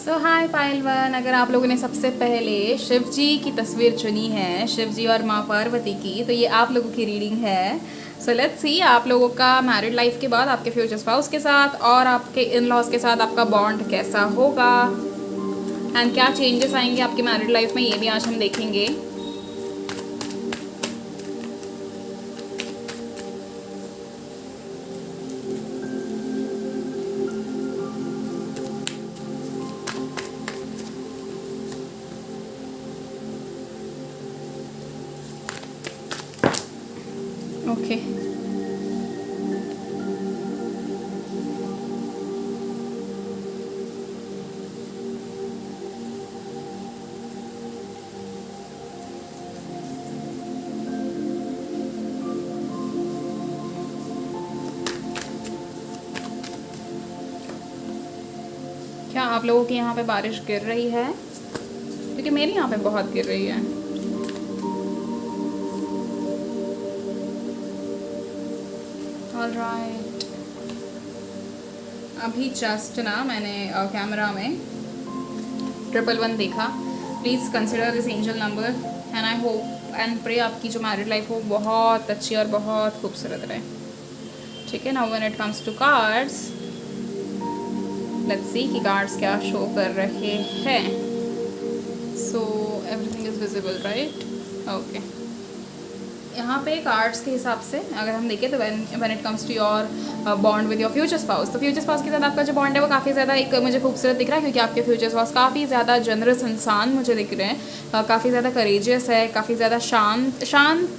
सो हाय पायल one, अगर आप लोगों ने सबसे पहले शिव जी की तस्वीर चुनी है, शिव जी और माँ पार्वती की, तो ये आप लोगों की रीडिंग है। सो लेट्स सी आप लोगों का मैरिड लाइफ के बाद आपके फ्यूचर स्पाउस के साथ और आपके इन लॉज के साथ आपका बॉन्ड कैसा होगा एंड क्या चेंजेस आएंगे आपकी मैरिड लाइफ में, ये भी आज हम देखेंगे। ओके क्या आप लोगों के यहाँ पे बारिश गिर रही है? क्योंकि मेरे यहाँ पे बहुत गिर रही है। ऑलराइट, अभी जस्ट ना मैंने कैमरा में 111 देखा। Please consider this angel number and I hope and pray आपकी जो मैरिड लाइफ हो बहुत अच्छी और बहुत खूबसूरत रहे। ठीक है, now when it comes to cards, let's see कि कार्ड्स क्या शो कर रहे हैं। So everything is visible right? Okay, यहाँ पे कार्ड्स के हिसाब से अगर हम देखें तो when it comes to your bond with your future spouse, तो फ्यूचर स्पाउस के साथ आपका जो बॉन्ड है वो काफ़ी ज़्यादा एक मुझे खूबसूरत दिख रहा है, क्योंकि आपके फ्यूचर स्पाउस काफ़ी ज़्यादा जनरस इंसान मुझे दिख रहे हैं। काफ़ी ज़्यादा करेजियस है, काफ़ी ज़्यादा शांत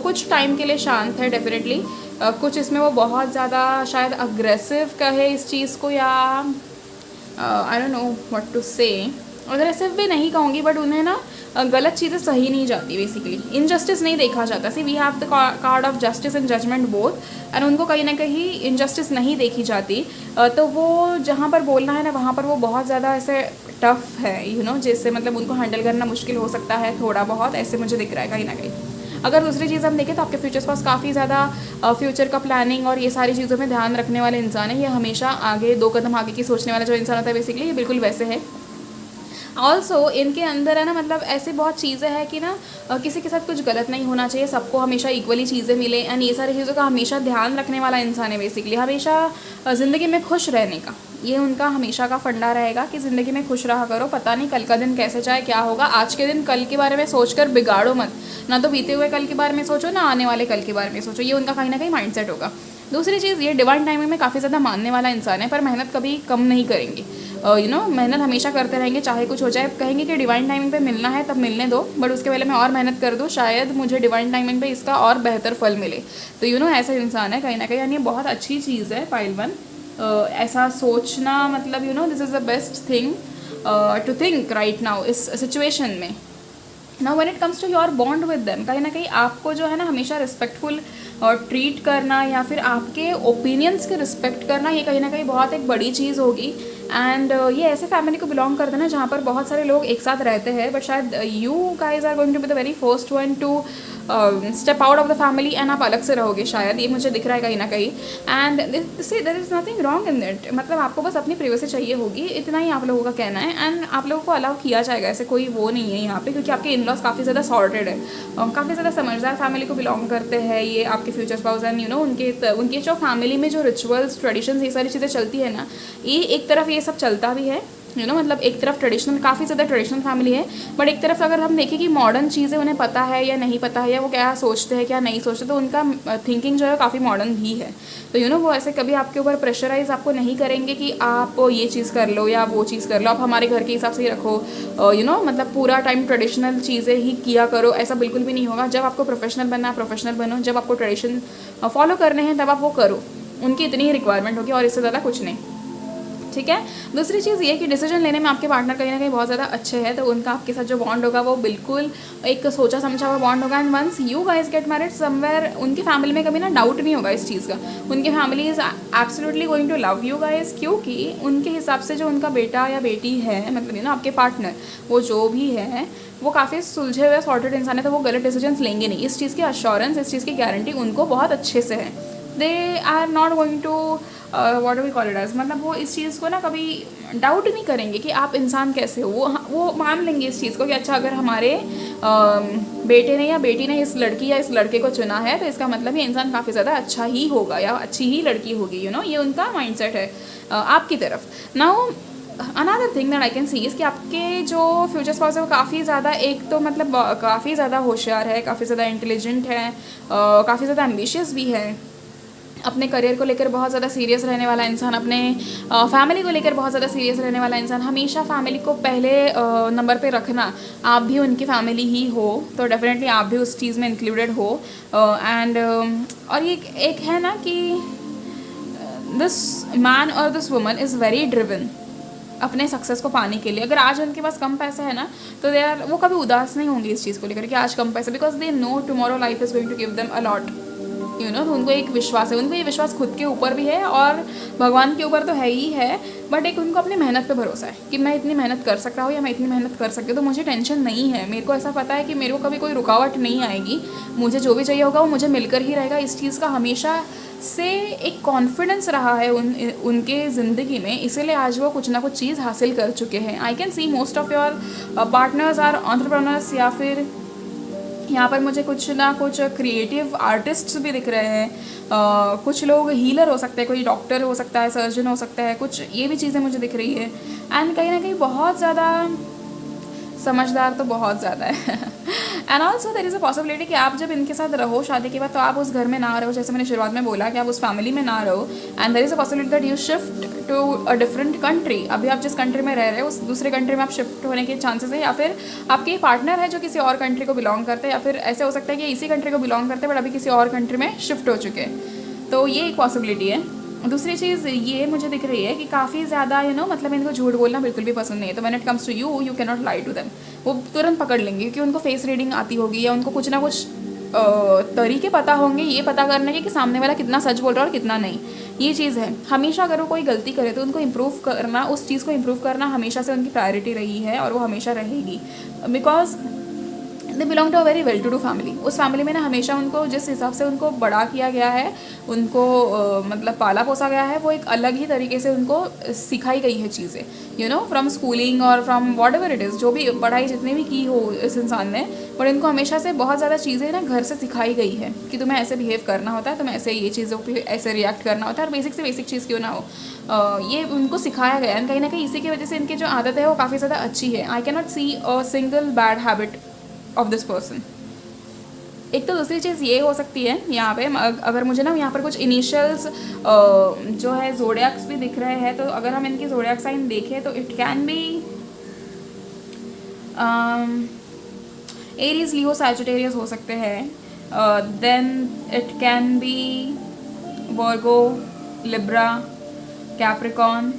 कुछ टाइम के लिए शांत है डेफिनेटली। कुछ इसमें वो बहुत ज़्यादा शायद अग्रेसिव कहे इस चीज़ को, या I don't know what to say. Aggressive भी नहीं कहूँगी, बट उन्हें ना गलत चीज़ें सही नहीं जाती, बेसिकली इनजस्टिस नहीं देखा जाता। See we have the card of justice and judgement both, and उनको कहीं ना कहीं इनजस्टिस नहीं देखी जाती। तो वो जहाँ पर बोलना है ना वहाँ पर वो बहुत ज़्यादा ऐसे टफ है, यू नो, जैसे मतलब उनको हैंडल करना मुश्किल हो सकता है थोड़ा बहुत, ऐसे मुझे दिख रहा है कहीं ना कहीं। अगर दूसरी चीज़ हम देखें तो आपके फ्यूचर्स पास काफ़ी ज़्यादा फ्यूचर का प्लानिंग और ये सारी चीज़ों में ध्यान रखने वाले इंसान है। ये हमेशा आगे 2 कदम आगे की सोचने वाला जो इंसान होता है, बेसिकली ये बिल्कुल वैसे है। ऑल्सो इनके अंदर है ना, मतलब ऐसी बहुत चीज़ें हैं कि ना किसी के साथ कुछ गलत नहीं होना चाहिए, सबको हमेशा इक्वली चीज़ें मिले, एंड ये सारी चीज़ों का हमेशा ध्यान रखने वाला इंसान है बेसिकली। हमेशा ज़िंदगी में खुश रहने का ये उनका हमेशा का फंडा रहेगा कि ज़िंदगी में खुश रहा करो, पता नहीं कल का दिन कैसे जाए, क्या होगा। आज के दिन कल के बारे में सोचकर बिगाड़ो मत, ना तो बीते हुए कल के बारे में सोचो, ना आने वाले कल के बारे में सोचो। ये उनका कहीं ना कहीं माइंडसेट होगा। दूसरी चीज़, ये डिवाइन टाइमिंग में काफ़ी ज़्यादा मानने वाला इंसान है, पर मेहनत कभी कम नहीं करेंगे। यू नो, मेहनत हमेशा करते रहेंगे चाहे कुछ हो जाए। कहेंगे कि डिवाइन टाइमिंग पे मिलना है तब मिलने दो, बट उसके पहले मैं और मेहनत कर दूँ, शायद मुझे डिवाइन टाइमिंग पे इसका और बेहतर फल मिले। तो यू नो, ऐसा इंसान है कहीं ना कहीं, यानी बहुत अच्छी चीज़ है पाइल वन। ऐसा सोचना, मतलब you know, this is the best thing to think right now इस सिचुएशन में। Now when it comes to your bond with them, कहीं ना कहीं आपको जो है ना हमेशा रिस्पेक्टफुल और ट्रीट करना, या फिर आपके ओपिनियंस के रिस्पेक्ट करना, ये कहीं ना कहीं बहुत एक बड़ी चीज़ होगी। एंड ये ऐसे फैमिली को बिलोंग करते हैं ना जहाँ पर बहुत सारे लोग एक साथ रहते हैं, बट शायद you guys are going to be the very first one to step out of the family, and आप अलग से रहोगे शायद, ये मुझे दिख रहा है कहीं ना कहीं। And see there is nothing wrong in that, मतलब आपको बस अपनी प्राइवेसी चाहिए होगी, इतना ही आप लोगों का कहना है। एंड आप लोगों को अलाउ किया जाएगा, ऐसे कोई वो नहीं है यहाँ पे, क्योंकि आपके इन लॉज काफ़ी ज़्यादा सॉर्टेड है, काफ़ी ज़्यादा समझदार फैमिली को बिलोंग करते हैं ये आपके future spouse. And you know, उनके जो फैमिली में जो रिचुअल्स, ट्रेडिशंस, ये सारी चीज़ें चलती है ना, ये एक तरफ ये सब चलता भी है, यू नो, मतलब एक तरफ ट्रेडिशनल, काफ़ी ज़्यादा ट्रेडिशनल फैमिली है, बट एक तरफ अगर हम देखें कि मॉडर्न चीज़ें उन्हें पता है या नहीं पता है, या वो क्या सोचते हैं क्या नहीं सोचते, तो उनका थिंकिंग जो है काफ़ी मॉडर्न भी है। तो यू नो, वो ऐसे कभी आपके ऊपर प्रेशराइज आपको नहीं करेंगे कि आप ये चीज़ कर लो या वो चीज़ कर लो, आप हमारे घर के हिसाब से ही रखो, यू नो, मतलब पूरा टाइम ट्रेडिशनल चीज़ें ही किया करो, ऐसा बिल्कुल भी नहीं होगा। जब आपको प्रोफेशनल बनना है प्रोफेशनल बनो, जब आपको ट्रेडिशन फॉलो करने हैं तब आप वो करो, उनकी इतनी ही रिक्वायरमेंट होगी और इससे ज़्यादा कुछ नहीं। ठीक है, दूसरी चीज़ ये कि डिसीजन लेने में आपके पार्टनर कहीं ना कहीं बहुत ज़्यादा अच्छे हैं, तो उनका आपके साथ जो बॉन्ड होगा वो बिल्कुल एक सोचा समझा हुआ बॉन्ड होगा। And once you guys get married somewhere, उनकी फैमिली में कभी ना डाउट नहीं होगा इस चीज़ का, उनकी family is absolutely going to love you guys, क्योंकि उनके हिसाब से जो उनका बेटा या बेटी है, मतलब यू नो आपके पार्टनर, वो जो भी है वो काफ़ी सुलझे हुए सॉर्टेड इंसान है, तो वो गलत डिसीजंस लेंगे नहीं, इस चीज़ की अश्योरेंस, इस चीज़ की गारंटी उनको बहुत अच्छे से है। They are not going to what do we call it as, मतलब वो इस चीज़ को ना कभी डाउट नहीं करेंगे कि आप इंसान कैसे हो। वो मान लेंगे इस चीज़ को कि अच्छा अगर हमारे बेटे ने या बेटी ने इस लड़की या इस लड़के को चुना है तो इसका मतलब ये इंसान काफ़ी ज़्यादा अच्छा ही होगा या अच्छी ही लड़की होगी, यू नो, ये उनका माइंडसेट है आपकी तरफ। Now another thing that I can C is कि आपके जो फ्यूचर स्पाउस है वो काफ़ी ज़्यादा, एक तो मतलब काफ़ी ज़्यादा होशियार है, काफ़ी ज़्यादा इंटेलिजेंट है, काफ़ी ज़्यादा एम्बिशियस भी है, अपने करियर को लेकर बहुत ज़्यादा सीरियस रहने वाला इंसान, अपने फैमिली को लेकर बहुत ज़्यादा सीरियस रहने वाला इंसान, हमेशा फैमिली को पहले नंबर पे रखना। आप भी उनकी फैमिली ही हो तो डेफिनेटली आप भी उस चीज़ में इंक्लूडेड हो। एंड और ये एक है ना कि दिस मैन और this woman is very driven अपने सक्सेस को पाने के लिए। अगर आज उनके पास कम पैसा है ना तो दे आर, वो कभी उदास नहीं होंगे इस चीज़ को लेकर कि आज कम पैसा, because they know tomorrow life is going to give them a lot, you know. तो उनको एक विश्वास है, उनको ये विश्वास खुद के ऊपर भी है और भगवान के ऊपर तो है ही है, बट एक उनको अपनी मेहनत पे भरोसा है कि मैं इतनी मेहनत कर सकता हूँ या मैं इतनी मेहनत कर सकती हूँ तो मुझे टेंशन नहीं है। मेरे को ऐसा पता है कि मेरे को कभी कोई रुकावट नहीं आएगी, मुझे जो भी चाहिए होगा वो मुझे मिलकर ही रहेगा। इस चीज़ का हमेशा से एक कॉन्फिडेंस रहा है उनके ज़िंदगी में, इसीलिए आज वो कुछ ना कुछ चीज़ हासिल कर चुके हैं। I can see most of your partners are entrepreneurs, या फिर यहाँ पर मुझे कुछ ना कुछ क्रिएटिव आर्टिस्ट्स भी दिख रहे हैं, कुछ लोग हीलर हो सकते हैं, कोई डॉक्टर हो सकता है, सर्जन हो सकता है, कुछ ये भी चीज़ें मुझे दिख रही है। एंड कहीं ना कहीं बहुत ज़्यादा समझदार तो बहुत ज़्यादा है। And also there is a possibility कि आप जब इनके साथ रहो शादी के बाद तो आप उस घर में ना रहो, जैसे मैंने शुरुआत में बोला कि आप उस फैमिली में ना रहो, and there is a possibility that you shift to a different country. अभी आप जिस कंट्री में रह रहे हो उस दूसरे कंट्री में आप शिफ्ट होने के चांसेस है, या फिर आपके पार्टनर है जो किसी और कंट्री को बिलोंग करते हैं, या फिर ऐसे हो सकता है कि इसी कंट्री को बिलोंग करते हैं बट अभी किसी और कंट्री में शिफ्ट हो चुके हैं। तो ये एक पॉसिबिलिटी है। दूसरी चीज़ ये मुझे दिख रही है कि काफ़ी ज़्यादा यू नो, मतलब इनको झूठ बोलना बिल्कुल भी पसंद नहीं है। तो when it comes to you, you can not lie to them. वो तुरंत पकड़ लेंगे क्योंकि उनको फेस रीडिंग आती होगी या उनको कुछ ना कुछ तरीके पता होंगे ये पता करने के कि सामने वाला कितना सच बोल रहा है और कितना नहीं। ये चीज़ है, हमेशा अगर वो कोई गलती करे तो उनको इम्प्रूव करना, उस चीज़ को इम्प्रूव करना हमेशा से उनकी प्रायोरिटी रही है और वो हमेशा रहेगी, because they belong to a very well to do family. उस फैमिली में ना हमेशा उनको जिस हिसाब से उनको बड़ा किया गया है, उनको मतलब पाला पोसा गया है, वो एक अलग ही तरीके से उनको सिखाई गई है चीज़ें, यू नो, फ्रॉम स्कूलिंग और from what ever it is, जो भी पढ़ाई जितनी भी की हो इस इंसान ने, पर इनको हमेशा से बहुत ज़्यादा चीज़ें ना घर से सिखाई गई है कि तुम्हें ऐसे बिहेव करना होता है, तुम्हें ऐसे ये चीज़ों पर ऐसे रिएक्ट करना होता है, और बेसिक से बेसिक चीज़ क्यों ना हो ये उनको सिखाया गया है। कहीं ना कहीं इसी की वजह से इनकी जो आदत है वो काफ़ी ज़्यादा अच्छी है। I can not see a single bad habit of this person. एक तो दूसरी चीज़ ये हो सकती है यहाँ पे, अगर मुझे ना यहाँ पर कुछ इनिशियल्स जो है जोडियाक्स भी दिख रहे हैं, तो अगर हम इनकी जोडियाक साइन देखें तो it can be Aries, Leo, Sagittarius हो सकते हैं, then it can be Virgo, Libra, Capricorn,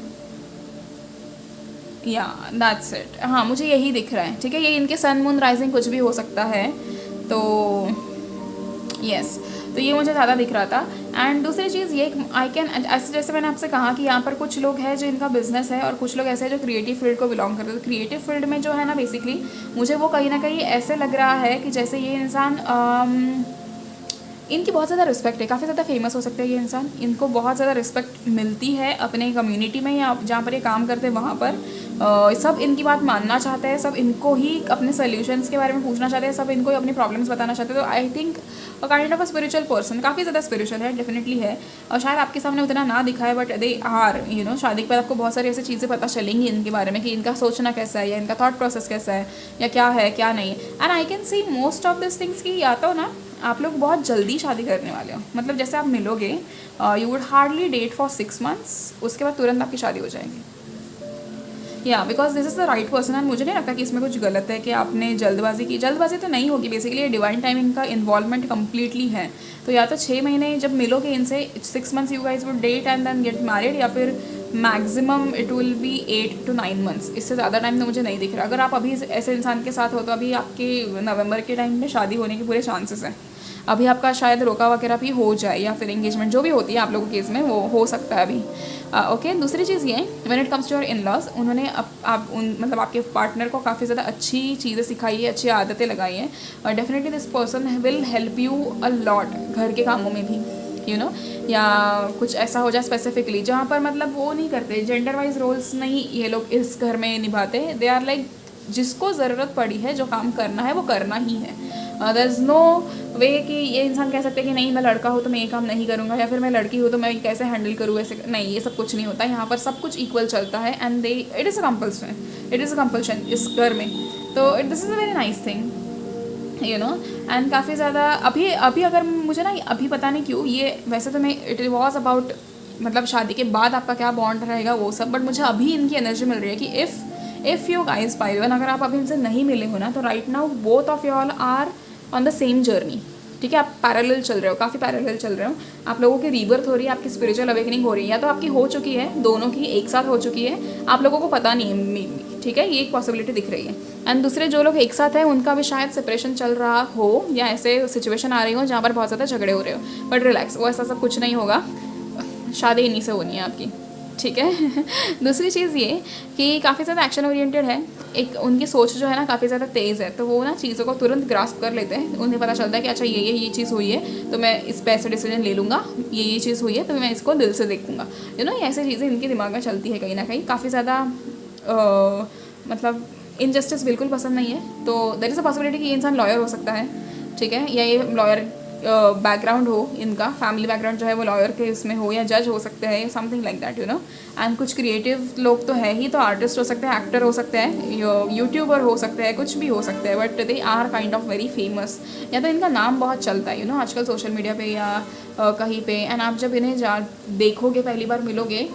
या दैट्स इट। हाँ, मुझे यही दिख रहा है, ठीक है। ये इनके सन मून राइजिंग कुछ भी हो सकता है, तो यस, तो ये मुझे ज़्यादा दिख रहा था। एंड दूसरी चीज़ ये, आई कैन ऐसे, जैसे मैंने आपसे कहा कि यहाँ पर कुछ लोग हैं जो इनका बिजनेस है और कुछ लोग ऐसे हैं जो क्रिएटिव फील्ड को बिलोंग करते हैं। तो क्रिएटिव फील्ड में जो है ना, बेसिकली मुझे वो कहीं ना कहीं ऐसे लग रहा है कि जैसे ये इंसान इनकी बहुत ज़्यादा रिस्पेक्ट है, काफ़ी ज़्यादा फेमस हो सकते हैं ये इंसान, इनको बहुत ज़्यादा रिस्पेक्ट मिलती है अपने कम्युनिटी में या जहाँ पर ये काम करते हैं वहाँ पर। सब इनकी बात मानना चाहते हैं, सब इनको ही अपने सोल्यूशंस के बारे में पूछना चाहते हैं, सब इनको ही अपनी प्रॉब्लम्स बताना चाहते हैं। तो I think a kind of a spiritual person, काफ़ी ज़्यादा स्पिरिचुअल है, डेफिनेटली है। और शायद आपके सामने उतना ना दिखा है, but they are, you know, शादी के बाद आपको बहुत सारी ऐसी चीज़ें पता चलेंगी इनके बारे में कि इनका सोचना कैसा है या इनका थॉट प्रोसेस कैसा है या क्या है क्या नहीं। And I can see most of this things की, या तो ना आप लोग बहुत जल्दी शादी करने वाले हो, मतलब जैसे आप मिलोगे, you would hardly date for 6 months, उसके बाद तुरंत आपकी शादी हो जाएगी। या because this is the right person. And मुझे नहीं लगता कि इसमें कुछ गलत है कि आपने जल्दबाजी की। जल्दबाजी तो नहीं होगी, बेसिकली ये डिवाइन टाइमिंग का इन्वॉल्वमेंट कम्प्लीटली है। तो या तो 6 महीने जब मिलोगे इनसे, 6 months you guys would date and then get married, या फिर maximum it will be 8 to 9 months। इससे ज़्यादा टाइम तो मुझे नहीं दिख रहा। अगर आप अभी ऐसे इंसान के साथ हो तो अभी आपके नवंबर के टाइम में शादी होने के पूरे चांसेस हैं। अभी आपका शायद रोका वगैरह भी हो जाए, या फिर एंगेजमेंट जो भी होती है आप लोगों के केस में वो हो सकता है अभी। ओके, दूसरी चीज़ ये, when it comes to your in laws, उन्होंने मतलब आपके पार्टनर को काफ़ी ज़्यादा अच्छी चीज़ें सिखाई है, अच्छी आदतें लगाई हैं, और definitely this person will help you a lot घर के कामों में भी। यू नो, या कुछ ऐसा हो जाए स्पेसिफिकली जहाँ पर मतलब वो नहीं करते, जेंडर वाइज रोल्स नहीं ये लोग इस घर में निभाते। दे आर लाइक जिसको ज़रूरत पड़ी है, जो काम करना है वो करना ही है। देयर इज़ नो वे कि ये इंसान कह सकते हैं कि नहीं मैं लड़का हूँ तो मैं ये काम नहीं करूँगा, या फिर मैं लड़की हूँ तो मैं कैसे हैंडल करूँ, ऐसे नहीं, ये सब कुछ नहीं होता। यहाँ पर सब कुछ इक्वल चलता है and they it is a compulsion इस घर में। तो this is a very nice thing, you know. And काफ़ी ज़्यादा अभी अगर मुझे ना अभी पता नहीं क्यों ये, वैसे तो मैं इट वॉज अबाउट मतलब शादी के बाद आपका क्या बॉन्ड रहेगा वो सब, बट मुझे अभी इनकी एनर्जी मिल रही है कि इफ़ यू गाइज पाइवन, अगर आप अभी इनसे नहीं मिले हो ना, तो right now both of you all are on the same journey, ठीक है। आप पैरेलल चल रहे हो, काफ़ी पैरेलल चल रहे हो। आप लोगों की रीबर्थ हो रही है, आपकी स्पिरिचुअल अवेकनिंग हो रही है, या तो आपकी हो चुकी है, दोनों की एक साथ हो चुकी है, आप लोगों को पता नहीं है, ठीक है, ये एक पॉसिबिलिटी दिख रही है। एंड दूसरे जो लोग एक साथ हैं उनका भी शायद सेपरेशन चल रहा हो, या ऐसे सिचुएशन आ रही हो जहाँ पर बहुत ज़्यादा झगड़े हो रहे हो, बट रिलैक्स, वो ऐसा सब कुछ नहीं होगा, शादी इन्हीं से होनी है आपकी, ठीक है। दूसरी चीज़ ये कि काफ़ी ज़्यादा एक्शन ओरिएंटेड है, एक उनकी सोच जो है ना काफ़ी ज़्यादा तेज़ है, तो वो ना चीज़ों को तुरंत ग्रास्प कर लेते हैं। उन्हें पता चलता है कि अच्छा ये चीज़ हुई है तो मैं इस पर ऐसे डिसीजन ले लूँगा, ये चीज़ हुई है तो मैं इसको दिल से देखूँगा, यू नो। ऐसी चीज़ें इनके दिमाग में चलती है कहीं ना कहीं। काफ़ी ज़्यादा मतलब इनजस्टिस बिल्कुल पसंद नहीं है, तो देयर इज़ अ पॉसिबिलिटी कि ये इंसान लॉयर हो सकता है, ठीक है, या ये लॉयर बैकग्राउंड हो, इनका फैमिली बैकग्राउंड जो है वो लॉयर के इसमें हो, या जज हो सकते हैं, something like that, you know. And कुछ क्रिएटिव लोग तो है ही, तो आर्टिस्ट हो सकते हैं, एक्टर हो सकते हैं, यूट्यूबर हो सकते हैं, कुछ भी हो सकते हैं, but they are kind of very famous, या तो इनका नाम बहुत चलता है, यू नो, आजकल सोशल मीडिया पे या कहीं पे। एंड आप जब इन्हें देखोगे, पहली बार मिलोगे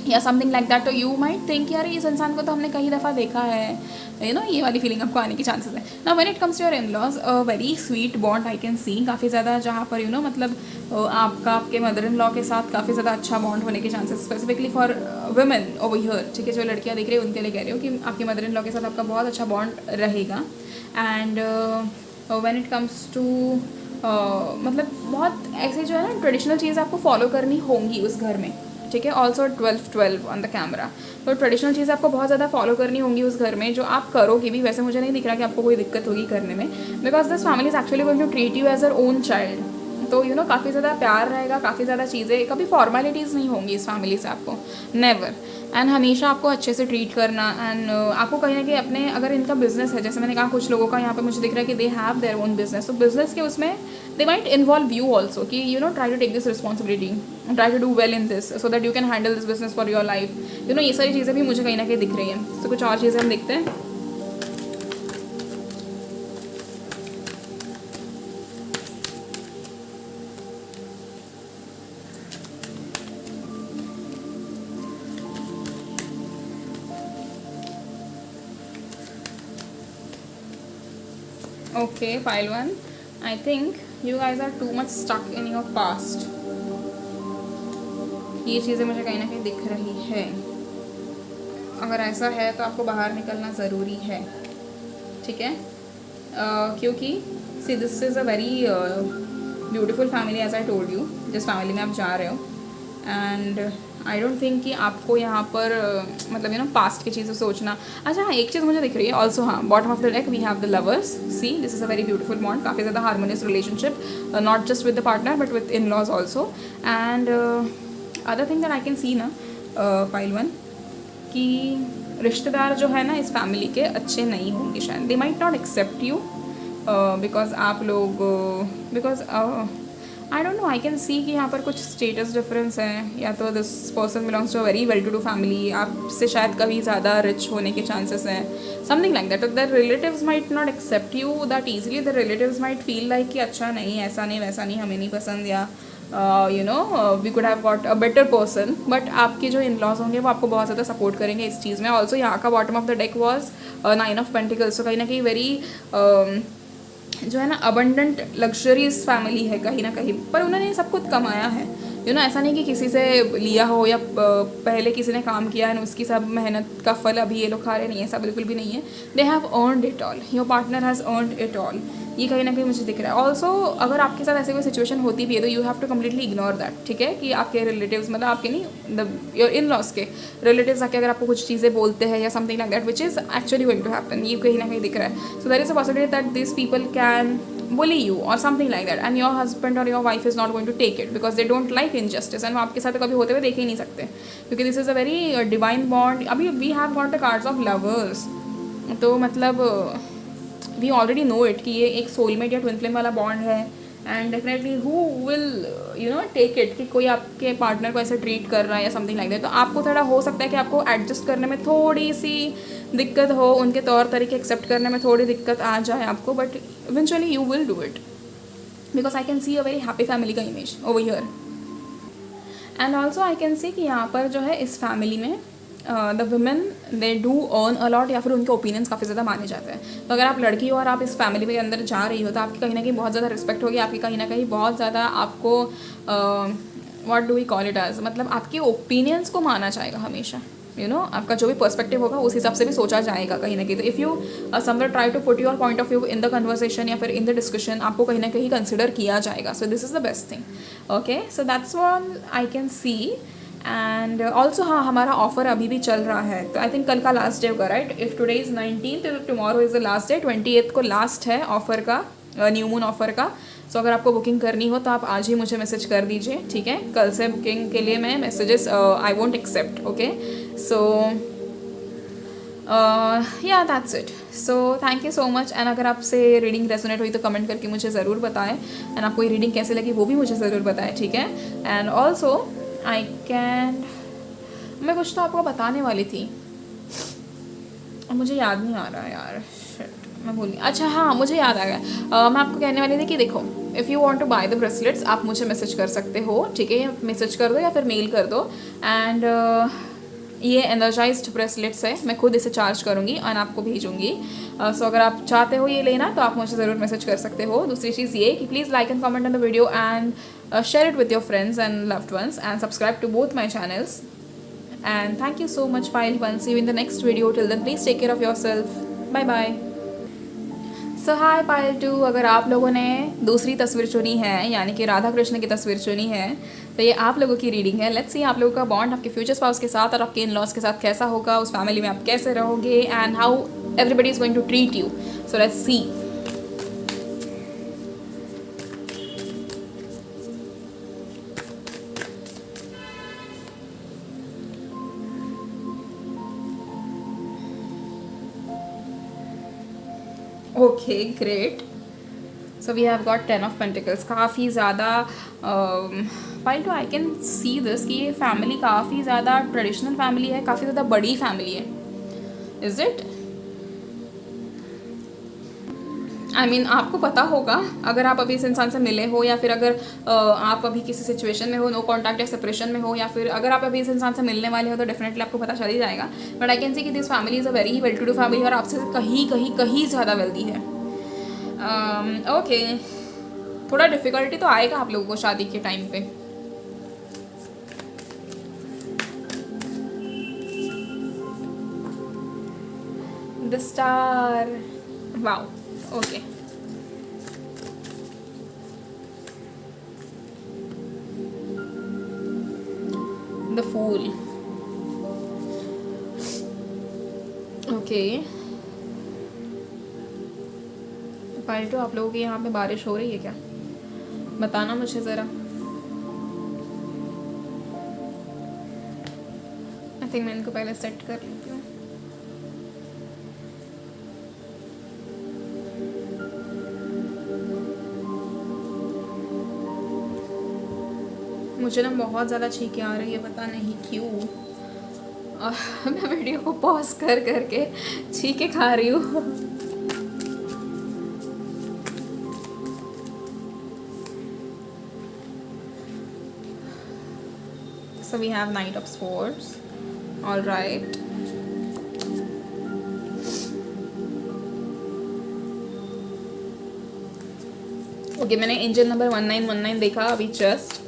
या समथिंग लाइक दैट, तो यू माइट थिंक यार इस इंसान को तो हमने कई दफ़ा देखा है, यू नो, ये वाली फीलिंग आपको आने की चांसेस है ना। When it comes to your in laws, a very sweet bond I can see, काफ़ी ज़्यादा, जहाँ पर यू नो मतलब आपके मदर इन लॉ के साथ काफ़ी ज़्यादा अच्छा बॉन्ड होने के chances, specifically for women over here, ठीक है, जो लड़कियाँ देख रही है उनके लिए कह रही हो कि आपके मदर इन लॉ के साथ आपका बहुत अच्छा बॉन्ड रहेगा। And when it comes to मतलब बहुत ऐसे जो है ना ट्रेडिशनल चीज़ आपको फॉलो करनी होंगी उस घर में, ठीक है। ऑल्सो 12 ऑन द कैमरा, तो ट्रेडिशनल चीज़ आपको बहुत ज़्यादा फॉलो करनी होंगी उस घर में, जो आप करोगे भी। वैसे मुझे नहीं दिख रहा कि आपको कोई दिक्कत होगी करने में, because this family is actually going to treat you as our own child. तो यू नो काफ़ी ज़्यादा प्यार रहेगा, काफ़ी ज़्यादा चीज़ें, कभी फॉर्मेलिटीज़ नहीं होंगी इस फैमिली से आपको, नेवर। एंड हमेशा आपको अच्छे से ट्रीट करना, एंड आपको कहीं ना कहीं अपने, अगर इनका बिजनेस है, जैसे मैंने कहा कुछ लोगों का यहाँ पे मुझे दिख रहा है कि they have their own business, तो बिजनेस के उसमें they might involve you also कि you know try to take this responsibility, try to do well in this so that you can handle this business for your life, you know. ये सारी चीज़ें भी मुझे कहीं ना कहीं दिख रही हैं। तो कुछ और चीज़ें हम देखते हैं। Okay, pile one. I think you guys are too much stuck in your past. ये चीज़ें मुझे कहीं ना कहीं दिख रही है। अगर ऐसा है तो आपको बाहर निकलना ज़रूरी है, ठीक है, क्योंकि see this is a very beautiful family as I told you, जिस फैमिली में आप जा रहे हो। एंड आई डोंट थिंक कि आपको यहाँ पर मतलब यू नो पास्ट की चीज़ें सोचना। अच्छा हाँ, एक चीज़ मुझे दिख रही है ऑल्सो, हाँ, bottom of the deck we have the lovers. See this is a very beautiful bond, काफ़ी ज़्यादा harmonious relationship, not just with the partner but with in laws also. And other thing that I can see ना pile one, कि रिश्तेदार जो है ना इस family के अच्छे नहीं होंगे शायद, they might not accept you because आप लोग because I don't know, I can see कि यहाँ पर कुछ स्टेटस डिफरेंस है, या तो this person belongs to a very well to do family, आपसे शायद कभी ज़्यादा रिच होने के चांसेस हैं, something like that. The relatives might not accept you that easily, the relatives might feel like कि अच्छा नहीं, ऐसा नहीं, वैसा नहीं, हमें नहीं पसंद, या you know we could have got a better person. But आपके जो इन लॉज होंगे वो आपको बहुत ज़्यादा सपोर्ट करेंगे इस चीज़ में। ऑल्सो यहाँ का bottom of the deck was 9 of pentacles, तो कहीं ना कहीं वेरी जो है ना अबंडेंट लग्जरीज फैमिली है कहीं ना कहीं, पर उन्होंने सब कुछ कमाया है, यू नो। ऐसा नहीं कि किसी से लिया हो या पहले किसी ने काम किया है उसकी सब मेहनत का फल अभी ये लोग खा रहे, नहीं है, ऐसा बिल्कुल भी नहीं है। They have earned it all, your partner has earned it all, ये कहीं ना कहीं मुझे दिख रहा है। ऑल्सो अगर आपके साथ ऐसी कोई सिचुएशन होती भी है तो you have to completely ignore that, ठीक है, कि आपके रिलेटिव्स मतलब आपके नहीं योर इन लॉज के रिलेटिव्स आके अगर आपको कुछ चीज़ें बोलते हैं या something like that which is actually going to happen, ये कहीं ना कहीं दिख रहा है। So there is a possibility that this people can bully you or something like that, and your husband or your wife is not going to take it because they don't like injustice, and वो आपके साथ कभी होते हुए देख ही नहीं सकते, क्योंकि this is a very divine bond. अभी we have got the cards of lovers, तो मतलब we already know it कि ये एक soulmate या twin flame वाला bond है, and definitely who will take it कि कोई आपके पार्टनर को ऐसे ट्रीट कर रहा है या समथिंग लाइक दैट, तो आपको थोड़ा हो सकता है कि आपको एडजस्ट करने में थोड़ी सी दिक्कत हो, उनके तौर तरीके एक्सेप्ट करने में थोड़ी दिक्कत आ जाए आपको, but eventually you will do it because I can see a very happy family का image over here. And also I can see कि यहाँ पर जो है इस फैमिली में the women they do earn a lot, या फिर उनके ओपिनियंस काफ़ी ज़्यादा माने जाते हैं. तो अगर आप लड़की हो और आप इस फैमिली के अंदर जा रही हो तो आपकी कहीं ना कहीं बहुत ज़्यादा रिस्पेक्ट होगी, आपकी कहीं ना कहीं बहुत ज़्यादा आपको what do we call it as, मतलब आपके ओपिनियंस को माना जाएगा हमेशा. आपका जो भी पर्सपेक्टिव होगा उस हिसाब से भी सोचा जाएगा कहीं ना कहीं. तो if you somewhere try to put your point of view in the conversation या फिर इन द डिस्कशन, आपको कहीं ना कहीं कंसिडर किया जाएगा. सो this is the best thing. Okay, so that's what I can C. And also हाँ, हमारा ऑफर अभी भी चल रहा है, तो आई थिंक कल का लास्ट डे होगा, right? If today is 19th, tomorrow is the last day, 28th को लास्ट है ऑफर का, न्यू मून ऑफर का. सो अगर आपको बुकिंग करनी हो तो आप आज ही मुझे मैसेज कर दीजिए, ठीक है? कल से बुकिंग के लिए मैं messages I won't accept. Okay, so yeah that's it. So thank you so much. And अगर आपसे रीडिंग रेजोनेट हुई तो कमेंट करके मुझे ज़रूर बताएं, एंड आपको ये रीडिंग कैसे लगी वो भी मुझे ज़रूर बताएं, ठीक है? एंड ऑल्सो आई कैन, मैं कुछ तो आपको बताने वाली थी, मुझे याद नहीं आ रहा यार, मैं भूल गई. अच्छा हाँ, मुझे याद आ गया. मैं आपको कहने वाली थी कि देखो, if you want to buy the bracelets आप मुझे मैसेज कर सकते हो, ठीक है? मैसेज कर दो या फिर मेल कर दो. एंड ये एनर्जाइज्ड ब्रेसलेट्स है, मैं खुद इसे चार्ज करूँगी एंड आपको भेजूँगी. सो अगर आप चाहते हो ये लेना तो आप मुझे ज़रूर मैसेज कर सकते हो. दूसरी चीज़ ये कि please like and comment on the video and share it with your friends and loved ones, and subscribe to both my channels. And thank you so much, Pile 1. See you in the next video. Till then, please take care of yourself. Bye bye. So hi Pile 2. अगर आप लोगों ने दूसरी तस्वीर चुनी है, यानी कि राधा कृष्ण की तस्वीर चुनी है, तो ये आप लोगों की रीडिंग है. लेट्स सी आप लोगों का बॉन्ड आपके फ्यूचर स्पाउस के साथ और आपके इन लॉज के साथ कैसा होगा, उस फैमिली में आप कैसे रहोगे, and how everybody is going to treat you. So let's see. Okay great. So we have got 10 of pentacles. काफ़ी ज़्यादा pile two I can see this कि ये फैमिली काफ़ी ज़्यादा ट्रेडिशनल फैमिली है, काफ़ी ज़्यादा बड़ी फैमिली है. Is it? आई मीन आपको पता होगा अगर आप अभी इस इंसान से मिले हो, या फिर अगर आप अभी किसी सिचुएशन में हो, नो कॉन्टैक्ट या सेपरेशन में हो, या फिर अगर आप अभी इस इंसान से मिलने वाले हो, तो डेफिनेटली आपको पता चल ही जाएगा. बट आई कैन सी कि this family is a very well to do family और आपसे कहीं ज़्यादा वेल्दी है. ओके, थोड़ा डिफ़िकल्टी तो आएगा आप लोगों को शादी के टाइम पे. The star. Wow. Okay. The Fool. Okay. पाल्टो, आप लोगों के यहाँ पे बारिश हो रही है क्या? बताना मुझे ज़रा. आई थिंक मैं इनको पहले सेट कर लेती हूँ. मुझे ना बहुत ज़्यादा छींकें आ रही है, पता नहीं क्यों. मैं वीडियो को पॉज कर करके छींकें खा रही हूँ. So we have Knight of Swords. All right. Okay, मैंने एंजल नंबर 1919 देखा अभी just.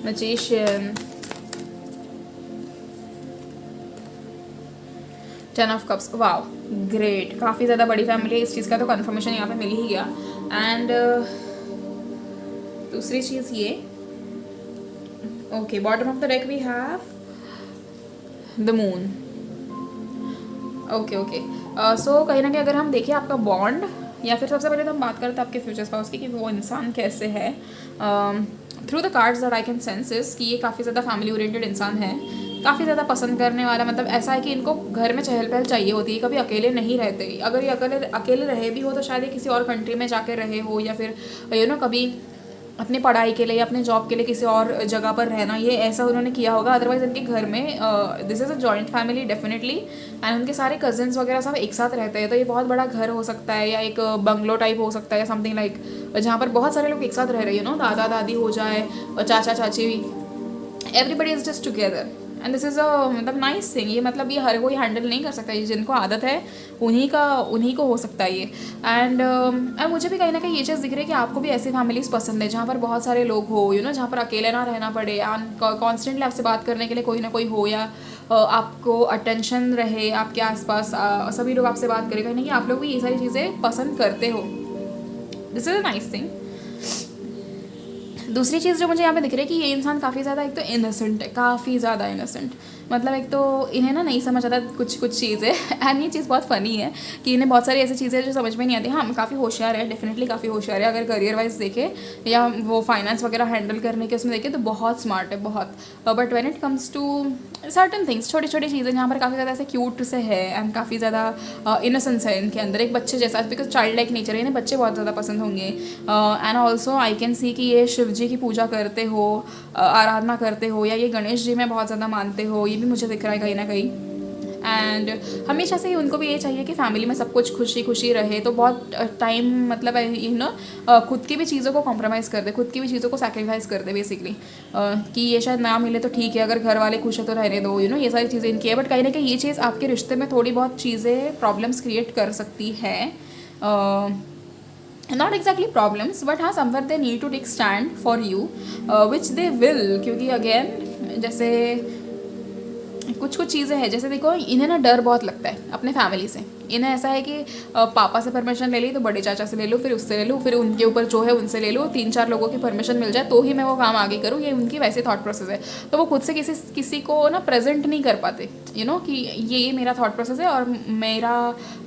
Magician. 10 of Cups. Wow great. काफ़ी ज़्यादा बड़ी फैमिली है, इस चीज़ का तो कंफर्मेशन यहाँ पे मिल ही गया. एंड दूसरी चीज़ ये, okay, bottom of the deck we have the moon. Okay okay. So कहीं ना कहीं अगर हम देखें आपका बॉन्ड, या फिर सबसे पहले तो हम बात करते हैं आपके फ्यूचर स्पाउस की कि वो इंसान कैसे है। Through the cards that I can sense is कि ये काफ़ी ज़्यादा फैमिली ओरिएंटेड इंसान है, काफ़ी ज़्यादा पसंद करने वाला, मतलब ऐसा है कि इनको घर में चहल पहल चाहिए होती है, कभी अकेले नहीं रहते। अगर ये अकेले अकेले रहे भी हो तो शायद ये किसी और कंट्री में जाके रहे हो, या फिर कभी अपनी पढ़ाई के लिए या अपने जॉब के लिए किसी और जगह पर रहना, ये ऐसा उन्होंने किया होगा। अदरवाइज़ इनके घर में this is a joint family definitely, and उनके सारे कजिन्स वगैरह सब एक साथ रहते हैं। तो ये बहुत बड़ा घर हो सकता है, या एक बंगलो टाइप हो सकता है, या समथिंग लाइक जहाँ पर बहुत सारे लोग एक साथ रह रहे हैं, दादा दादी हो जाए और चाचा चाची, everybody is just together, and this is अ मतलब नाइस थिंग। ये मतलब ये हर कोई हैंडल नहीं कर सकता, ये जिनको आदत है उन्हीं को हो सकता है ये। एंड मुझे भी कहीं ना कहीं ये चीज़ दिख रही है कि आपको भी ऐसी फैमिलीज पसंद है जहाँ पर बहुत सारे लोग हो, जहाँ पर अकेले ना रहना पड़े, कॉन्स्टेंटली आपसे बात करने के लिए कोई ना कोई हो, या आपको अटेंशन रहे आपके आसपास, सभी लोग आपसे बात करें। कहीं ना कहीं आप लोग भी ये सारी चीज़ें पसंद करते हो, this is a nice thing. दूसरी चीज़ जो मुझे यहाँ पे दिख रही है कि ये इंसान काफ़ी ज़्यादा एक तो इनोसेंट है, काफ़ी ज़्यादा इनोसेंट। मतलब एक तो इन्हें ना नहीं समझ आता कुछ चीज़ें एंड ये चीज़ बहुत फ़नी है कि इन्हें बहुत सारी ऐसी चीज़ें जो समझ में नहीं आती। हाँ, काफ़ी होशियार है, डेफिनेटली काफ़ी होशियार है। अगर करियर वाइज देखे या वो फाइनेंस वगैरह हैंडल करने के उसमें देखे तो बहुत स्मार्ट है, बहुत। But when it comes to certain things, छोटी छोटी चीज़ें जहाँ पर काफ़ी ज़्यादा ऐसे क्यूट से है एंड काफ़ी ज़्यादा इनोसेंस है इनके अंदर, एक बच्चे जैसा, बिकॉज चाइल्ड लाइक नेचर है, इन्हें बच्चे बहुत ज़्यादा पसंद होंगे। And also I can see कि ये शिव जी की पूजा करते हो, आराधना करते हो, या ये गणेश जी में बहुत ज़्यादा मानते हो, ये भी मुझे दिख रहा है कहीं ना कहीं। एंड हमेशा से ही उनको भी ये चाहिए कि फैमिली में सब कुछ खुशी खुशी रहे, तो बहुत टाइम मतलब खुद की भी चीज़ों को कॉम्प्रोमाइज़ कर दे, खुद की भी चीज़ों को सैक्रिफाइस कर दे बेसिकली, कि ये शायद ना मिले तो ठीक है, अगर घर वाले खुश है तो रहने दो, ये सारी चीज़ें इनकी है। बट कहीं ना कहीं ये चीज़ आपके रिश्ते में थोड़ी बहुत चीज़ें प्रॉब्लम्स क्रिएट कर सकती है, नॉट एग्जैक्टली प्रॉब्लम्स, बट हाँ somewhere they need to take stand for you, which they will. क्योंकि अगेन जैसे कुछ चीज़ें हैं, जैसे देखो इन्हें ना डर बहुत लगता है अपने फैमिली से। इन्हें ऐसा है कि पापा से परमिशन ले ली तो बड़े चाचा से ले लो, फिर उससे ले लो, फिर उनके ऊपर जो है उनसे ले लो, 3-4 लोगों की परमिशन मिल जाए तो ही मैं वो काम आगे करूँ, ये उनकी वैसे थॉट प्रोसेस है। तो वो खुद से किसी को ना प्रेजेंट नहीं कर पाते, कि ये मेरा थॉट प्रोसेस है और मेरा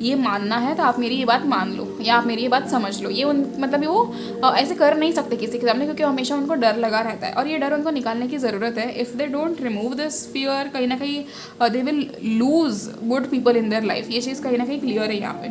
ये मानना है, तो आप मेरी ये बात मान लो या आप मेरी ये बात समझ लो। ये मतलब वो ऐसे कर नहीं सकते किसी के सामने, क्योंकि हमेशा उनको डर लगा रहता है, और ये डर उनको निकालने की ज़रूरत है। If they don't remove this fear, कहीं ना कहीं they will lose good people in their life. ये चीज़ कहीं ना कहीं क्लियर है यहाँ पे।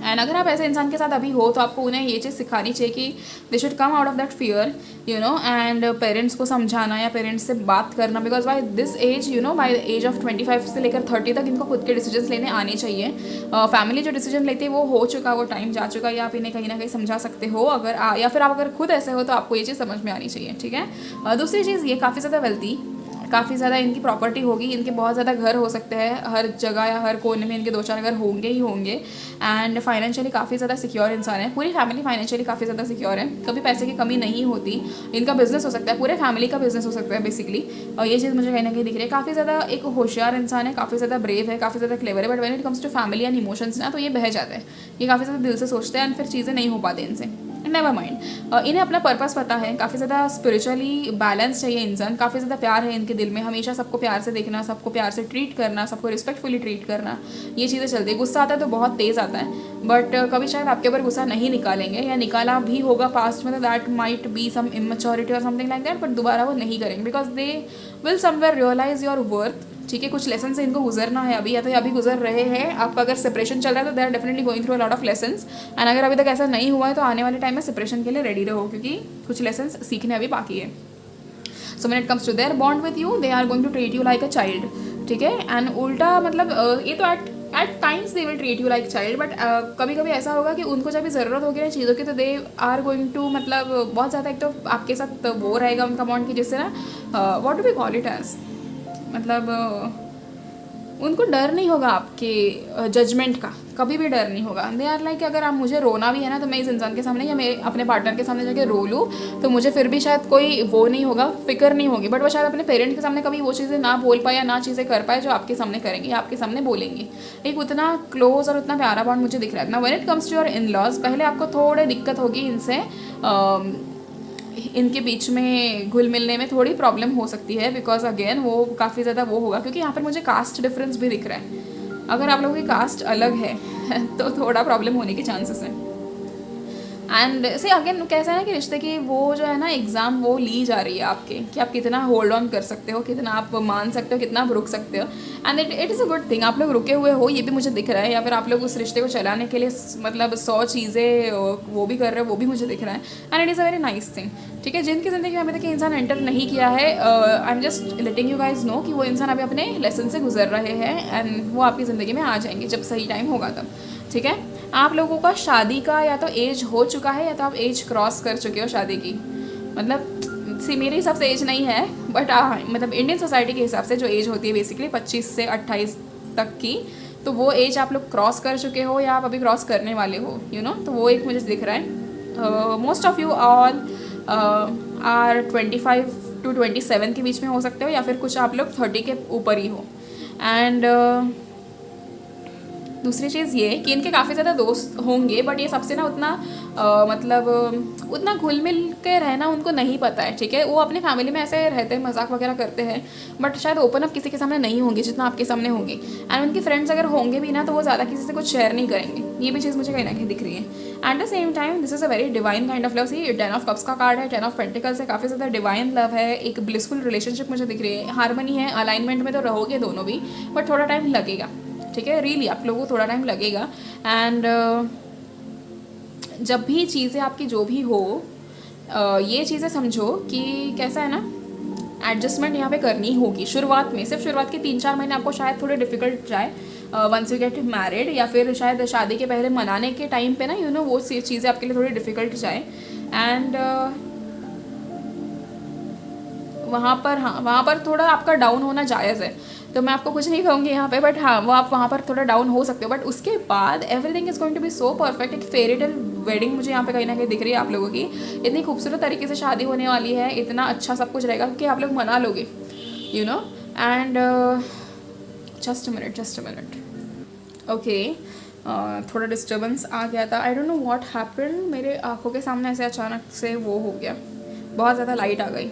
एंड अगर आप ऐसे इंसान के साथ अभी हो तो आपको उन्हें ये चीज़ सिखानी चाहिए कि they should come out of that fear, and parents को समझाना या पेरेंट्स से बात करना, because by this age, by the age of 25 से लेकर 30 तक इनको खुद के डिसीजंस लेने आने चाहिए। फैमिली जो डिसीजन लेती है वो हो चुका, वो टाइम जा चुका, या आप इन्हें कहीं ना कहीं समझा सकते हो अगर या फिर आप अगर खुद ऐसे हो तो आपको ये चीज़ समझ में आनी चाहिए, ठीक है। दूसरी चीज़, ये काफ़ी ज़्यादा वेल्थी, काफ़ी ज़्यादा इनकी प्रॉपर्टी होगी, इनके बहुत ज़्यादा घर हो सकते हैं, हर जगह या हर कोने में इनके 2-4 घर होंगे ही होंगे। एंड फाइनेंशियली काफ़ी ज़्यादा सिक्योर इंसान है, पूरी फैमिली फाइनेंशियली काफ़ी ज़्यादा सिक्योर है, कभी पैसे की कमी नहीं होती। इनका बिजनेस हो सकता है, पूरे फैमिली का बिजनेस हो सकता है बेसिकली, और ये चीज़ मुझे कहीं ना कहीं दिख रही है। काफ़ी ज़्यादा एक होशियार इंसान है, काफ़ी ज़्यादा ब्रेव है, काफ़ी ज़्यादा क्लेवर है, but when it comes to family and emotions ना, तो ये बह जाते हैं, ये काफ़ी ज़्यादा दिल से सोचते हैं एंड फिर चीज़ें नहीं हो पाती इनसे। नेवर माइंड, इन्हें अपना पर्पस पता है, काफ़ी ज़्यादा स्पिरिचुअली बैलेंस चाहिए इंसान, काफ़ी ज़्यादा प्यार है इनके दिल में, हमेशा सबको प्यार से देखना, सबको प्यार से ट्रीट करना, सबको रिस्पेक्टफुली ट्रीट करना, ये चीज़ें चलती है। गुस्सा आता है तो बहुत तेज़ आता है, बट कभी शायद आपके ऊपर गुस्सा नहीं निकालेंगे, या निकाला भी होगा पास्ट में तो that might be some immaturity और समथिंग लाइक दैट, बट दोबारा वो नहीं करेंगे, because they will somewhere realize your worth, ठीक है। कुछ लेसन से इनको गुजरना है अभी, या तो अभी गुजर रहे हैं। आपका अगर सेपरेशन चल रहा है तो they are definitely going through a lot of lessons, and अगर अभी तक ऐसा नहीं हुआ है तो आने वाले टाइम में सेपरेशन के लिए रेडी रहो, क्योंकि कुछ लेसन्स सीखने अभी बाकी है। So when it comes to their bond with you, they are going to treat you like a child, ठीक है। एंड उल्टा मतलब ये तो at times they will treat you like child, but कभी कभी ऐसा होगा कि उनको जब भी ज़रूरत होगी ना चीज़ों की, तो दे आर गोइंग टू मतलब बहुत ज़्यादा एक तो आपके साथ वो रहेगा उनका बॉन्ड की, जिससे ना what do we call it as, मतलब उनको डर नहीं होगा आपके जजमेंट का, कभी भी डर नहीं होगा। दे आर लाइक अगर आप मुझे रोना भी है ना तो मैं इस इंसान के सामने या मैं अपने पार्टनर के सामने जाके रो लूँ तो मुझे फिर भी शायद कोई वो नहीं होगा, फिक्र नहीं होगी, बट वो शायद अपने पेरेंट के सामने कभी वो चीज़ें ना बोल पाए या ना चीज़ें कर पाए जो आपके सामने करेंगे या आपके सामने बोलेंगे। एक उतना क्लोज और उतना प्यारा बॉन्ड मुझे दिख रहा है ना। When it comes to your in laws, पहले आपको थोड़े दिक्कत होगी इनसे, इनके बीच में घुल मिलने में थोड़ी प्रॉब्लम हो सकती है, बिकॉज अगेन वो काफ़ी ज़्यादा वो होगा, क्योंकि यहाँ पर मुझे कास्ट डिफरेंस भी दिख रहा है, अगर आप लोगों की कास्ट अलग है तो थोड़ा प्रॉब्लम होने के चांसेस हैं। एंड से अगेन कैसा है ना कि रिश्ते की वो जो है ना एग्ज़ाम वो ली जा रही है आपके, कि आप कितना होल्ड ऑन कर सकते हो, कितना आप मान सकते हो, कितना आप रुक सकते हो। And it is a good thing, आप लोग रुके हुए हो ये भी मुझे दिख रहा है, या फिर आप लोग उस रिश्ते को चलाने के लिए मतलब 100 चीज़ें वो भी कर रहे हो, वो भी मुझे दिख रहा है। And it is a very nice thing. ठीक है, जिनकी ज़िंदगी में अभी तक इंसान एंटर नहीं किया है, I am just letting you guys know कि वो इंसान अभी अपने लेसन से गुजर रहे हैं एंड वो आपकी ज़िंदगी में आ जाएंगे जब सही टाइम होगा तब। ठीक है, आप लोगों का शादी का या तो एज हो चुका है या तो आप एज क्रॉस कर चुके हो शादी की। मतलब सी मेरे हिसाब से एज नहीं है, बट मतलब इंडियन सोसाइटी के हिसाब से जो एज होती है बेसिकली 25 से 28 तक की, तो वो एज आप लोग क्रॉस कर चुके हो या आप अभी क्रॉस करने वाले हो, यू नो। तो वो एक मुझे दिख रहा है। Most of you all are 25 to 27 के बीच में हो सकते हो, या फिर कुछ आप लोग 30 के ऊपर ही हो। एंड दूसरी चीज़ ये कि इनके काफ़ी ज़्यादा दोस्त होंगे, बट ये सबसे ना उतना मतलब उतना घुल मिल के रहना उनको नहीं पता है। ठीक है, वो अपनी फैमिली में ऐसे रहते हैं, मजाक वगैरह करते हैं, बट शायद ओपन अप किसी के सामने नहीं होंगे जितना आपके सामने होंगे। एंड उनकी फ्रेंड्स अगर होंगे भी ना तो वो ज़्यादा किसी से कुछ शेयर नहीं करेंगे। ये भी चीज़ मुझे कहीं ना कहीं दिख रही है। At the same time this is a very divine kind of love. See 10 of cups का कार्ड है, 10 ऑफ पेंटिकल्स है, काफ़ी ज़्यादा डिवाइन लव है, एक ब्लिसफुल रिलेशनशिप मुझे दिख रही है, हारमनी है, अलाइनमेंट में तो रहोगे दोनों भी, बट थोड़ा टाइम लगेगा। ठीक है, रियली आप लोगों को थोड़ा टाइम लगेगा। एंड जब भी चीज़ें आपकी जो भी हो, ये चीज़ें समझो कि कैसा है ना, एडजस्टमेंट यहाँ पे करनी होगी शुरुआत में। सिर्फ शुरुआत के 3-4 महीने आपको शायद थोड़े डिफिकल्ट जाए वंस यू गेट मैरिड, या फिर शायद शादी के पहले मनाने के टाइम पे ना यू नो वो चीज़ें आपके लिए थोड़ी डिफिकल्ट जाए। एंड वहाँ पर थोड़ा आपका डाउन होना जायज़ है, तो मैं आपको कुछ नहीं कहूँगी यहाँ पे, बट हाँ वो आप वहाँ पर थोड़ा डाउन हो सकते हो। बट उसके बाद everything is going to be so perfect. एक फेरीटेल वेडिंग मुझे यहाँ पे कहीं ना कहीं दिख रही है आप लोगों की। इतनी खूबसूरत तरीके से शादी होने वाली है, इतना अच्छा सब कुछ रहेगा कि आप लोग मना लोगे, you know. And just a minute okay, थोड़ा डिस्टर्बेंस आ गया था, आई डोंट नो व्हाट हैपेंड। मेरे आंखों के सामने ऐसे अचानक से वो हो गया, बहुत ज़्यादा लाइट आ गई।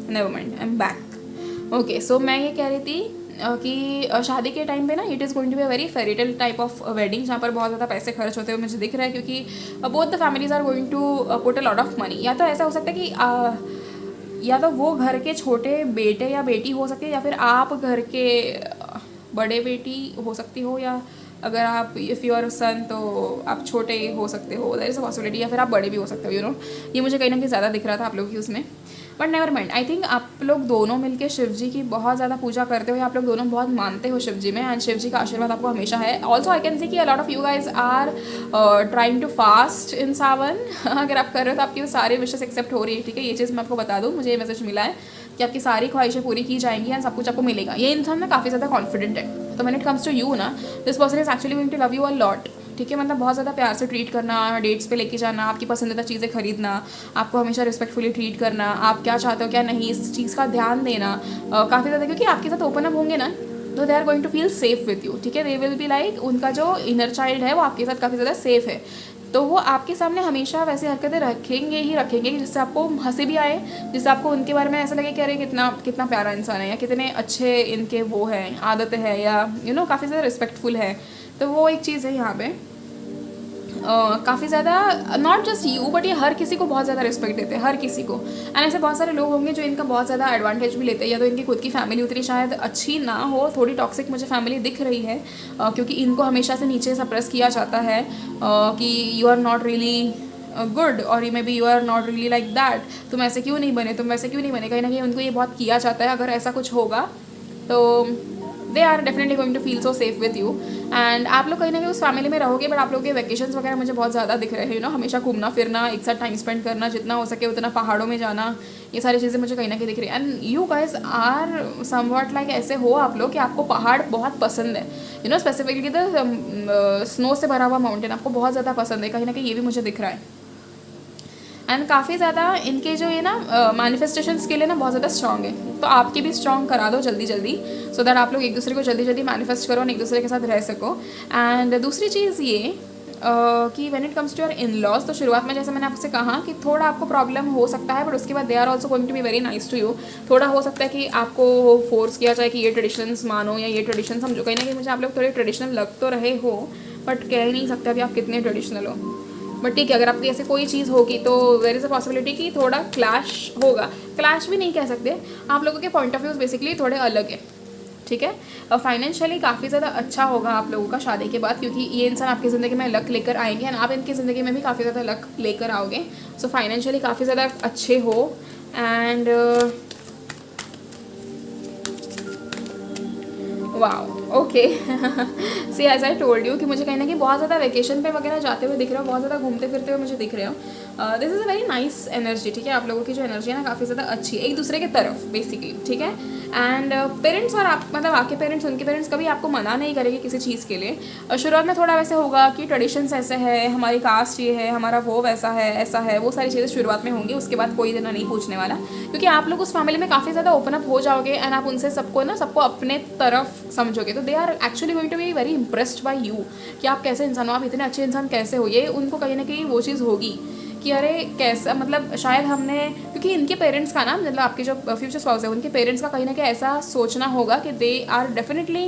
Never mind, I am back. Okay, so मैं ये कह रही थी कि शादी के टाइम पे ना it is going to be a very fairytale type of wedding, जहाँ पर बहुत ज़्यादा पैसे खर्च होते हुए मुझे दिख रहा है, क्योंकि both the families are going to put a lot of money. या तो ऐसा हो सकता है कि या तो वो घर के छोटे बेटे या बेटी हो सकते हैं, या फिर आप घर के बड़े बेटी हो सकती हो, या अगर आप इफ़ यू आर सन तो आप छोटे हो सकते हो, देयर इज़ अ पॉसिबिलिटी, या फिर आप बड़े भी हो सकते हो, यू नो। ये मुझे कहीं ना कहीं ज़्यादा दिख रहा था आप लोगों की उसमें, but never mind. I think आप लोग दोनों मिलके शिव जी की बहुत ज़्यादा पूजा करते हो, या आप लोग दोनों बहुत मानते हो शिव जी में, एंड शिव जी का आशीर्वाद आपको हमेशा है। ऑल्सो आई कैन सी कि a lot of you guys are trying to fast in Sawan. अगर आप कर रहे हो तो आपकी सारी विशेस एक्सेप्ट हो रही है। ठीक है, ये चीज़ मैं आपको बता दूँ, मुझे ये मैसेज मिला है कि आपकी सारी ख्वाहिशें पूरी की जाएंगी एंड सब कुछ आपको मिलेगा। ये इंसान ना काफ़ी ज़्यादा कॉन्फिडेंट है। तो when it comes to you ना, this person is actually going to love you a lot. ठीक है, मतलब बहुत ज़्यादा प्यार से ट्रीट करना, डेट्स पे लेके जाना, आपकी पसंदीदा चीज़ें खरीदना, आपको हमेशा रिस्पेक्टफुली ट्रीट करना, आप क्या चाहते हो क्या नहीं इस चीज़ का ध्यान देना काफ़ी ज़्यादा, क्योंकि आपके साथ ओपन अप होंगे ना तो they are going to feel safe with you. ठीक है, दे विल बी लाइक उनका जो इनर चाइल्ड है वो आपके साथ काफ़ी ज़्यादा सेफ है, तो वो आपके सामने हमेशा वैसी हरकतें रखेंगे जिससे आपको हंसी भी आए, जिससे आपको उनके बारे में ऐसा लगे कि अरे कितना प्यारा इंसान है, या कितने अच्छे इनके वो हैं आदतें हैं, या यू नो काफ़ी ज़्यादा रिस्पेक्टफुल है। तो वो एक चीज़ है यहाँ पे। काफ़ी ज़्यादा नॉट जस्ट यू बट ये हर किसी को बहुत ज़्यादा रिस्पेक्ट देते हैं, हर किसी को। एंड ऐसे बहुत सारे लोग होंगे जो इनका बहुत ज़्यादा एडवांटेज भी लेते हैं, या तो इनकी खुद की फैमिली उतनी शायद अच्छी ना हो, थोड़ी टॉक्सिक मुझे फैमिली दिख रही है, क्योंकि इनको हमेशा से नीचे सप्रेस किया जाता है कि you are not really good, और maybe you are not really like that, तुम ऐसे क्यों नहीं बने, तुम वैसे क्यों नहीं बने, कहीं ना कहीं उनको ये बहुत किया जाता है। अगर ऐसा कुछ होगा तो they are definitely going to feel so safe with you. And आप लोग कहीं ना कहीं उस फैमिली में रहोगे, बट आप लोग के वैकेशंस वगैरह मुझे बहुत ज़्यादा दिख रहे हैं, यू नो, हमेशा घूमना फिरना, एक साथ टाइम स्पेंड करना, जितना हो सके उतना पहाड़ों में जाना, ये सारी चीज़ें मुझे कहीं ना कहीं दिख रही है। And you guys are somewhat like ऐसे हो आप लोग कि आपको पहाड़ बहुत पसंद है, you no, specifically the snow से भरा हुआ माउंटेन आपको बहुत ज़्यादा पसंद है, कहीं ना कहीं ये भी मुझे दिख रहा है। एंड काफ़ी ज़्यादा इनके जो ये ना मैनिफेस्टेशंस के लिए ना बहुत ज़्यादा स्ट्रॉन्ग है, तो आपकी भी स्ट्रॉन्ग करा दो जल्दी जल्दी, सो दैट आप लोग एक दूसरे को जल्दी जल्दी मैनिफेस्ट करो और एक दूसरे के साथ रह सको। एंड दूसरी चीज़ ये कि when it comes to your in laws, तो शुरुआत में जैसे मैंने आपसे कहा कि थोड़ा आपको प्रॉब्लम हो सकता है, बट उसके बाद they are also going to be very nice to you. थोड़ा हो सकता है कि आपको फोर्स किया जाए कि ये ट्रेडिशंस मानो या ये ट्रेडिशन समझो, कहीं ना कहीं मुझे आप लोग थोड़े ट्रेडिशनल लग तो रहे हो, बट कह ही नहीं सकते अभी आप कितने ट्रेडिशनल हो। बट ठीक है, अगर आपकी ऐसे कोई चीज़ होगी तो देयर इज़ अ पॉसिबिलिटी कि थोड़ा क्लैश होगा। क्लैश भी नहीं कह सकते, आप लोगों के पॉइंट ऑफ व्यूज़ बेसिकली थोड़े अलग है, ठीक है। और फाइनेंशियली काफ़ी ज़्यादा अच्छा होगा आप लोगों का शादी के बाद, क्योंकि ये इंसान आपकी ज़िंदगी में लक लेकर आएंगे एंड आप इनकी ज़िंदगी में भी काफ़ी ज़्यादा लक लेकर आओगे। सो फाइनेंशियली काफ़ी ज़्यादा अच्छे हो। And wow, okay. See as I told you कि मुझे कहीं ना कहीं बहुत ज़्यादा वेकेशन पे वगैरह जाते हुए दिख रहे हो, बहुत ज़्यादा घूमते फिरते हुए मुझे दिख रहे हो। This is a very nice energy, ठीक है। आप लोगों की जो एनर्जी है ना काफ़ी ज़्यादा अच्छी है एक दूसरे के तरफ बेसिकली, ठीक है। एंड पेरेंट्स और आप मतलब आपके पेरेंट्स उनके पेरेंट्स कभी आपको मना नहीं करेंगे किसी चीज़ के लिए। शुरुआत में थोड़ा वैसे होगा कि ट्रेडिशंस ऐसे है, हमारी कास्ट ये है, हमारा वो वैसा है, ऐसा है, वो सारी चीज़ें शुरुआत में होंगी। उसके बाद कोई देना नहीं पूछने वाला, क्योंकि आप लोग उस फैमिली में काफ़ी ज़्यादा ओपन अप हो जाओगे एंड आप उनसे सबको अपने तरफ समझोगे। तो they are actually going to be very impressed by you कि आप कैसे इंसान हो, आप इतने अच्छे इंसान कैसे हो। ये उनको कहीं ना कहीं वो चीज़ होगी कि अरे कैसा, मतलब शायद हमने, क्योंकि इनके पेरेंट्स का ना, मतलब आपके जो फ्यूचर स्पाउस है उनके पेरेंट्स का कहीं ना कहीं ऐसा सोचना होगा कि they are definitely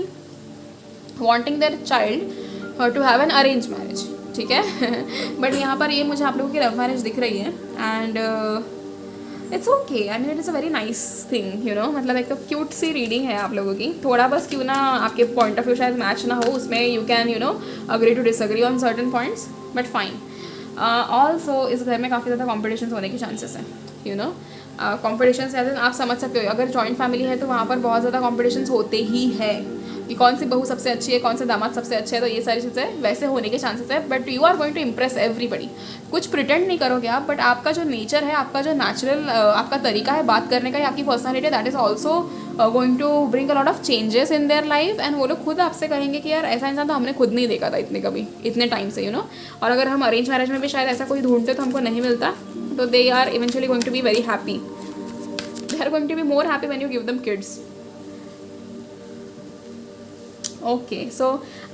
wanting their child to have an arrange marriage, ठीक है। बट यहाँ पर ये मुझे आप लोगों की लव मैरिज दिख रही है and it's okay. I mean it is a very nice thing, you know, मतलब एक तो क्यूट सी रीडिंग है आप लोगों की। थोड़ा बस क्यों ना आपके पॉइंट ऑफ व्यू शायद मैच ना हो, उसमें you can you know agree to disagree on certain points, but fine. Also इस घर में काफ़ी ज़्यादा कॉम्पिटिशन होने के चांसेस हैं, यू नो। कॉम्पिटिशन आप समझ सकते हो, अगर जॉइंट फैमिली है तो वहाँ पर बहुत ज़्यादा कॉम्पिटिशन होते ही है कि कौन सी बहू सबसे अच्छी है, कौन से दामाद सबसे अच्छे है, तो ये सारी चीज़ें वैसे होने के चांसेस है। But you are going to impress everybody. कुछ प्रिटेंड नहीं करोगे आप, बट आपका जो नेचर है, आपका जो नेचुरल आपका तरीका है बात करने का, आपकी personality, that is also going to bring a lot of changes in their life. And वो लोग खुद आपसे कहेंगे कि यार ऐसा इंसान तो हमने खुद नहीं देखा था इतने टाइम से, यू नो। और अगर हम अरेंज मैरिज में भी शायद ऐसा कोई ढूंढते तो हमको नहीं मिलता, तो they are eventually going to be very happy. They are going to be more happy when you give them kids. Okay, so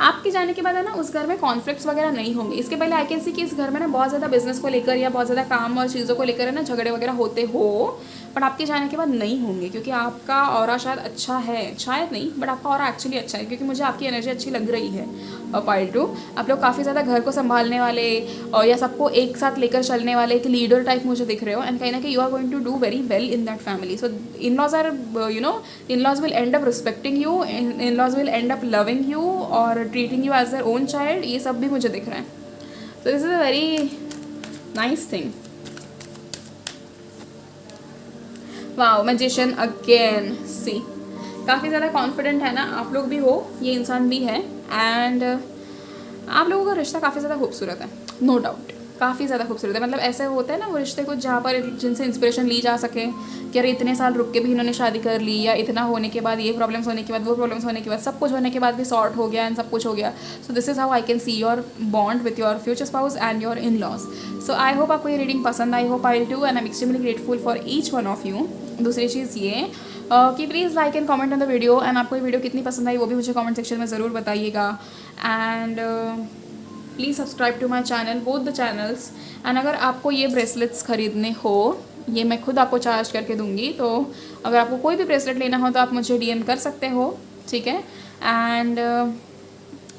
आपके जाने के बाद है ना उस घर में कॉन्फ्लिक्ट्स वगैरह नहीं होंगे। इसके पहले आई कैन सी कि इस घर में ना बहुत ज़्यादा बिजनेस को लेकर या बहुत ज़्यादा काम और चीज़ों को लेकर है ना झगड़े वगैरह होते हो, बट आपके जाने के बाद नहीं होंगे, क्योंकि आपका ऑरा शायद अच्छा है, शायद नहीं बट आपका ऑरा एक्चुअली अच्छा है, क्योंकि मुझे आपकी एनर्जी अच्छी लग रही है। पाइल 2, आप लोग काफ़ी ज़्यादा घर को संभालने वाले और या सबको एक साथ लेकर चलने वाले एक लीडर टाइप मुझे दिख रहे हो। एंड कहीं ना कहीं you are going to do very well in that family. So in laws are you know, in laws will end up respecting you, in laws will end up loving you और treating you as their own child. ये सब भी मुझे दिख रहा है। So this is a very nice thing. Wow, magician again. See, काफ़ी ज़्यादा कॉन्फिडेंट है ना आप लोग भी हो, ये इंसान भी है। एंड आप लोगों का रिश्ता काफ़ी ज़्यादा खूबसूरत है, नो डाउट, काफ़ी ज़्यादा खूबसूरत है। मतलब ऐसे होते हैं ना वो रिश्ते कुछ जहाँ पर जिनसे इंस्पिरेशन ली जा सके कि अरे इतने साल रुक के भी इन्होंने शादी कर ली, या इतना होने के बाद, ये प्रॉब्लम्स होने के बाद, वो प्रॉब्लम्स होने के बाद, सब कुछ होने के बाद भी सॉर्ट हो गया एंड सब कुछ हो गया। So this is how I can see your bond with your future spouse and your in laws. So I hope आपको ये रीडिंग पसंद आई हो पाइल 2, and I am extremely grateful for each one of you. दूसरी चीज़ ये कि please like and comment on the video, and आपको ये वीडियो कितनी पसंद आई वो भी मुझे कमेंट सेक्शन में ज़रूर बताइएगा। And please subscribe to my channel, both the channels. And अगर आपको ये ब्रेसलेट्स खरीदने हो, ये मैं खुद आपको चार्ज करके दूंगी, तो अगर आपको कोई भी ब्रेसलेट लेना हो तो आप मुझे DM कर सकते हो, ठीक है। And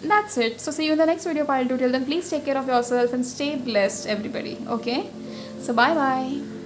that's it. So see you in the next video, Pile 2. Till then, please take care of yourself and stay blessed, everybody. Okay? So bye bye.